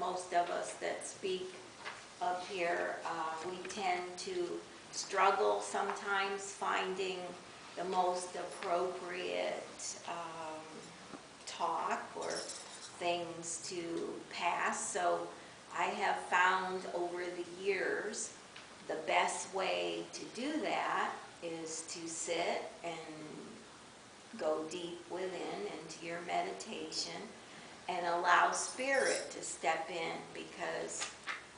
most of us that speak up here, we tend to struggle sometimes finding the most appropriate talk or things to pass. So I have found over the years the best way to do that is to sit and go deep within into your meditation and allow Spirit to step in, because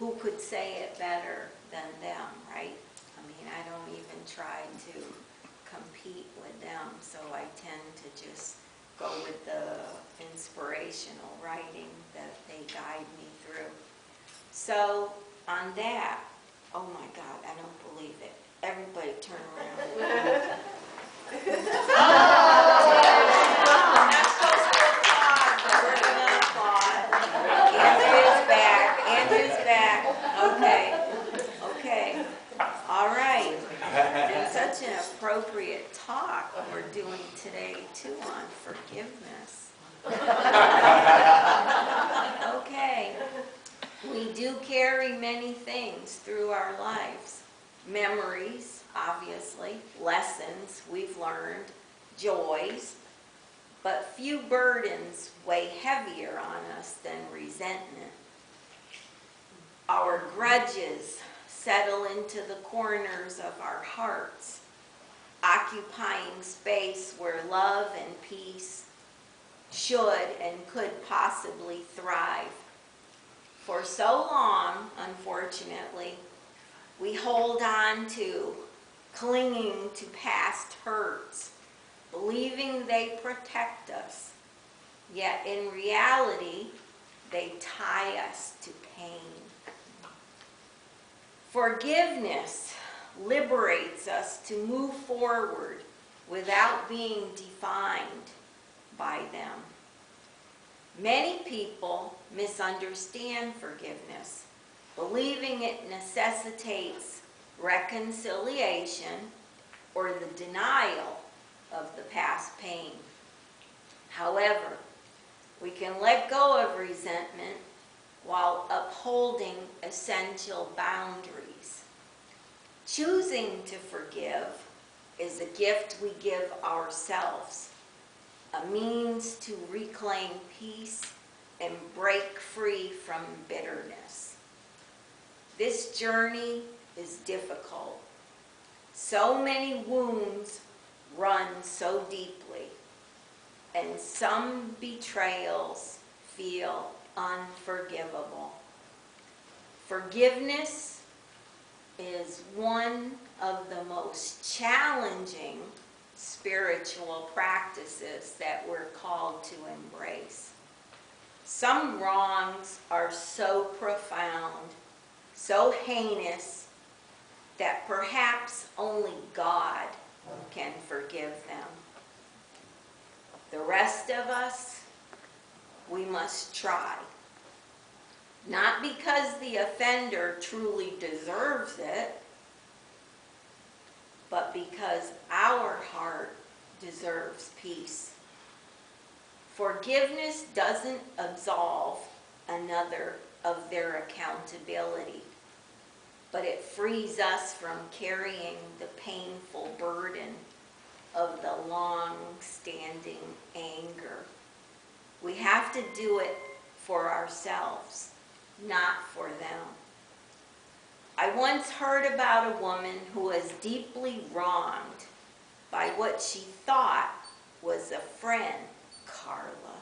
who could say it better than them, right? I mean, I don't even try to compete with them, so I tend to just go with the inspirational writing that they guide me through. So on that, oh my God, I don't believe it. Everybody turn around. Not supposed to applaud, but we're going to applaud. Andrew's back. Andrew's back. Okay. All right. And such an appropriate talk we're doing today, too, on forgiveness. Okay. We do carry many things through our lives. Memories, obviously, lessons we've learned, joys, but few burdens weigh heavier on us than resentment. Our grudges settle into the corners of our hearts, occupying space where love and peace should and could possibly thrive. For so long, unfortunately, we hold on to, clinging to past hurts, believing they protect us, yet in reality, they tie us to pain. Forgiveness liberates us to move forward without being defined by them. Many people misunderstand forgiveness, believing it necessitates reconciliation or the denial of the past pain. However, we can let go of resentment while upholding essential boundaries. Choosing to forgive is a gift we give ourselves, a means to reclaim peace and break free from bitterness. This journey is difficult. So many wounds run so deeply, and some betrayals feel unforgivable. Forgiveness is one of the most challenging spiritual practices that we're called to embrace. Some wrongs are so profound, so heinous, that perhaps only God can forgive them. The rest of us, we must try. Not because the offender truly deserves it, but because our heart deserves peace. Forgiveness doesn't absolve another of their accountability, but it frees us from carrying the painful burden of the long-standing anger. We have to do it for ourselves, not for them. I once heard about a woman who was deeply wronged by what she thought was a friend, Carla.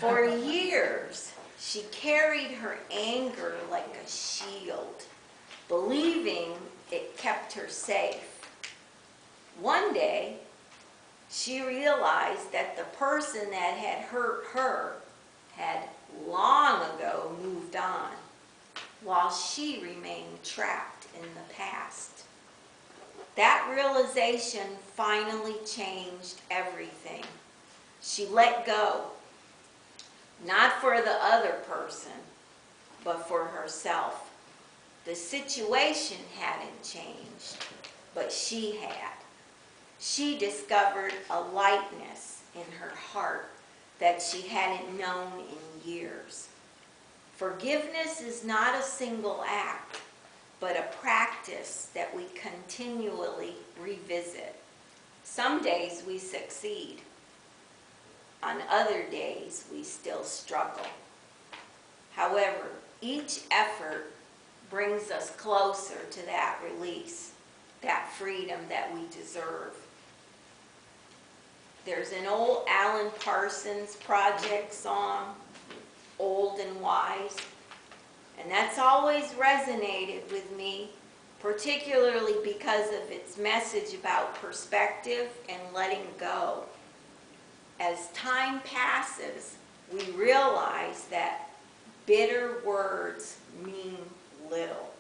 For years, she carried her anger like a shield, believing it kept her safe. One day, she realized that the person that had hurt her had long ago moved on, while she remained trapped in the past. That realization finally changed everything. She let go, not for the other person, but for herself. The situation hadn't changed, but she had. She discovered a lightness in her heart that she hadn't known in years. Forgiveness is not a single act, but a practice that we continually revisit. Some days we succeed. On other days we still struggle. However, each effort brings us closer to that release, that freedom that we deserve. There's an old Alan Parsons Project song, Old and Wise, and that's always resonated with me, particularly because of its message about perspective and letting go. As time passes, we realize that bitter words mean little.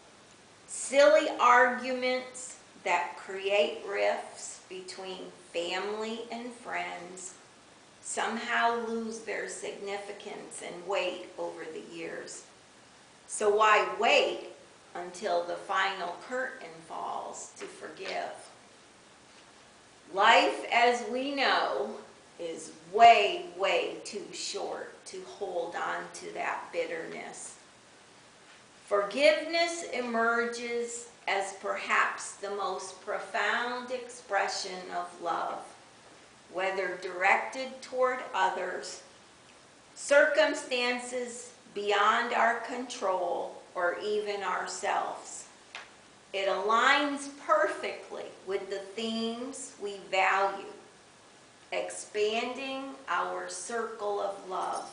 Silly arguments that create rifts between family and friends somehow lose their significance and weight over the years. So why wait until the final curtain falls to forgive? Life as we know is way, way too short to hold on to that bitterness. Forgiveness emerges as perhaps the most profound expression of love, whether directed toward others, circumstances beyond our control, or even ourselves. It aligns perfectly with the themes we value: expanding our circle of love,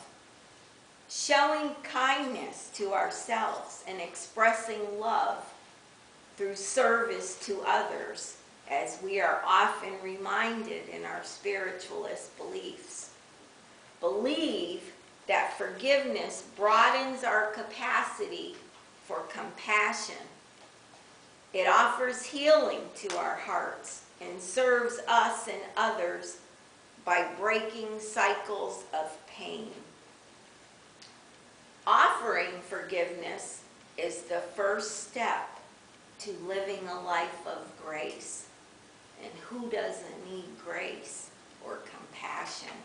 showing kindness to ourselves, and expressing love through service to others, as we are often reminded in our spiritualist beliefs. Believe that forgiveness broadens our capacity for compassion. It offers healing to our hearts and serves us and others by breaking cycles of pain. Offering forgiveness is the first step to living a life of grace. And who doesn't need grace or compassion?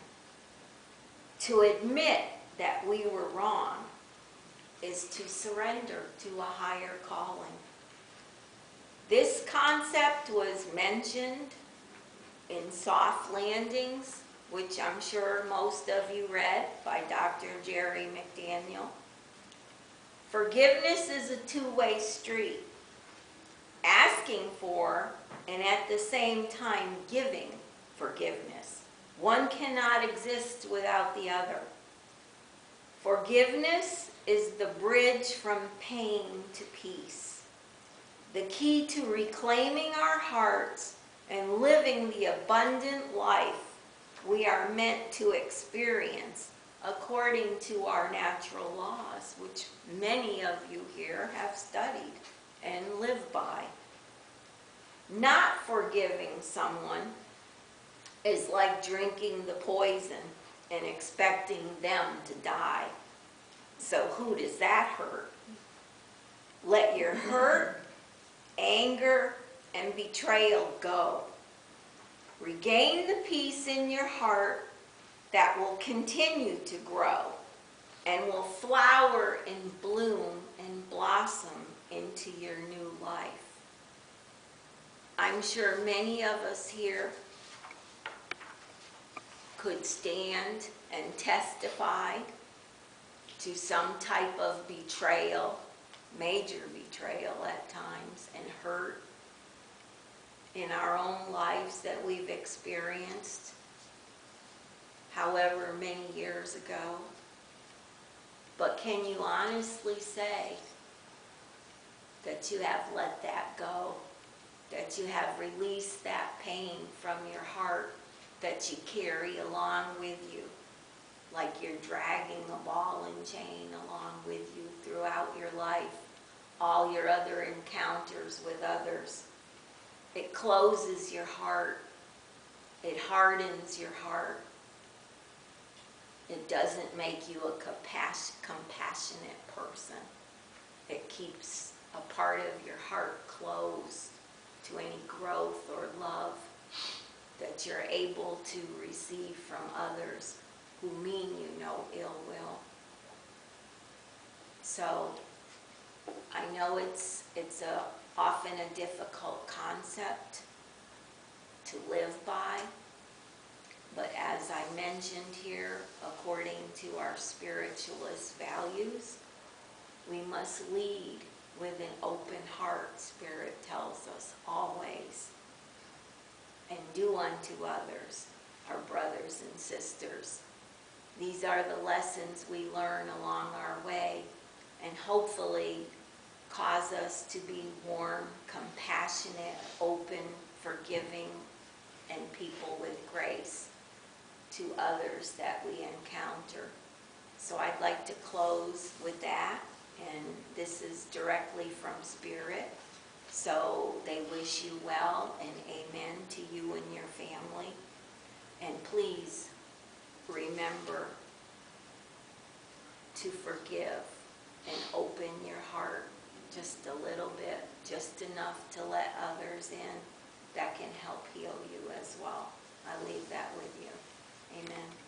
To admit that we were wrong is to surrender to a higher calling. This concept was mentioned in Soft Landings, which I'm sure most of you read, by Dr. Jerry McDaniel. Forgiveness is a two-way street. Asking for and at the same time giving forgiveness. One cannot exist without the other. Forgiveness is the bridge from pain to peace, the key to reclaiming our hearts and living the abundant life we are meant to experience according to our natural laws, which many of you here have studied and live by. Not forgiving someone is like drinking the poison and expecting them to die. So who does that hurt? Let your hurt, anger, and betrayal go. Regain the peace in your heart that will continue to grow and will flower and bloom and blossom into your new life. I'm sure many of us here could stand and testify to some type of betrayal, major betrayal at times, and hurt in our own lives that we've experienced, however many years ago. But can you honestly say that you have let that go, that you have released that pain from your heart that you carry along with you, like you're dragging a ball and chain along with you throughout your life, all your other encounters with others? It closes your heart. It hardens your heart. It doesn't make you a compassionate person. It keeps a part of your heart closed to any growth or love that you're able to receive from others who mean you no ill will. So I know it's often a difficult concept to live by, but as I mentioned here, according to our spiritualist values, we must lead with an open heart, Spirit tells us always, and do unto others, our brothers and sisters. These are the lessons we learn along our way, and hopefully cause us to be warm, compassionate, open, forgiving, and people with grace to others that we encounter. So I'd like to close with that, and this is directly from Spirit. So they wish you well, and amen to you and your family. And please remember to forgive and open your heart just a little bit, just enough to let others in. That can help heal you as well. I leave that with you. Amen.